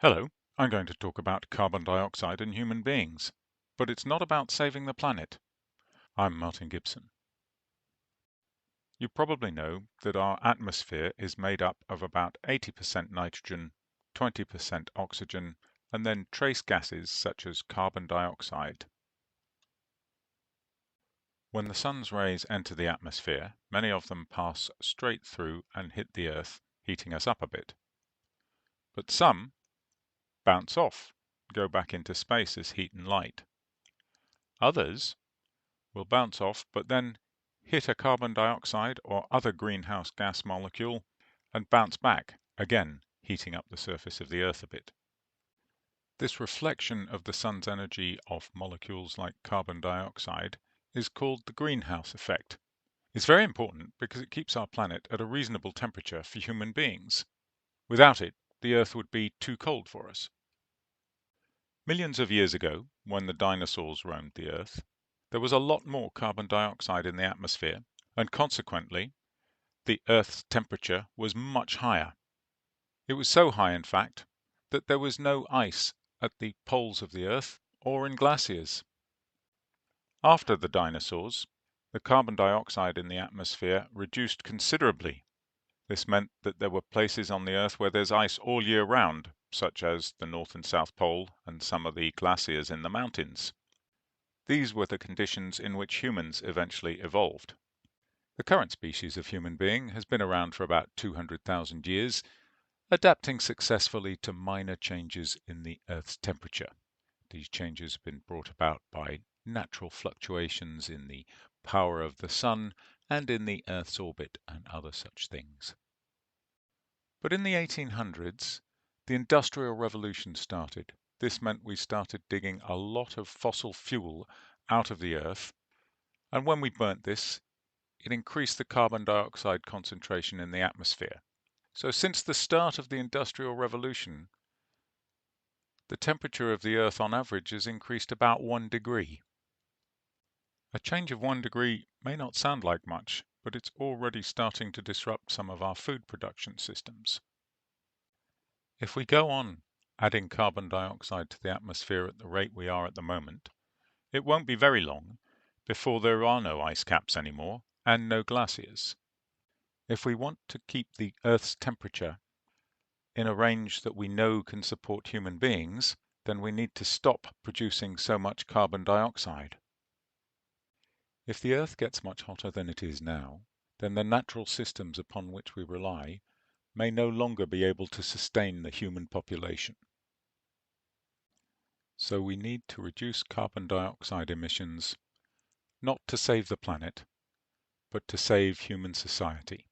Hello, I'm going to talk about carbon dioxide and human beings, but it's not about saving the planet. I'm Martin Gibson. You probably know that our atmosphere is made up of about 80% nitrogen, 20% oxygen, and then trace gases such as carbon dioxide. When the sun's rays enter the atmosphere, many of them pass straight through and hit the Earth, heating us up a bit. But some bounce off, go back into space as heat and light. Others will bounce off, but then hit a carbon dioxide or other greenhouse gas molecule and bounce back, again heating up the surface of the Earth a bit. This reflection of the sun's energy off molecules like carbon dioxide is called the greenhouse effect. It's very important because it keeps our planet at a reasonable temperature for human beings. Without it, the Earth would be too cold for us. Millions of years ago, when the dinosaurs roamed the Earth, there was a lot more carbon dioxide in the atmosphere, and consequently, the Earth's temperature was much higher. It was so high, in fact, that there was no ice at the poles of the Earth or in glaciers. After the dinosaurs, the carbon dioxide in the atmosphere reduced considerably. This meant that there were places on the Earth where there's ice all year round, such as the North and South Pole and some of the glaciers in the mountains. These were the conditions in which humans eventually evolved. The current species of human being has been around for about 200,000 years, adapting successfully to minor changes in the Earth's temperature. These changes have been brought about by natural fluctuations in the power of the sun and in the Earth's orbit and other such things. But in the 1800s, the Industrial Revolution started. This meant we started digging a lot of fossil fuel out of the Earth, and when we burnt this, it increased the carbon dioxide concentration in the atmosphere. So since the start of the Industrial Revolution, the temperature of the Earth on average has increased about 1 degree. A change of 1 degree may not sound like much, but it's already starting to disrupt some of our food production systems. If we go on adding carbon dioxide to the atmosphere at the rate we are at the moment, it won't be very long before there are no ice caps anymore and no glaciers. If we want to keep the Earth's temperature in a range that we know can support human beings, then we need to stop producing so much carbon dioxide. If the Earth gets much hotter than it is now, then the natural systems upon which we rely may no longer be able to sustain the human population. So we need to reduce carbon dioxide emissions, not to save the planet, but to save human society.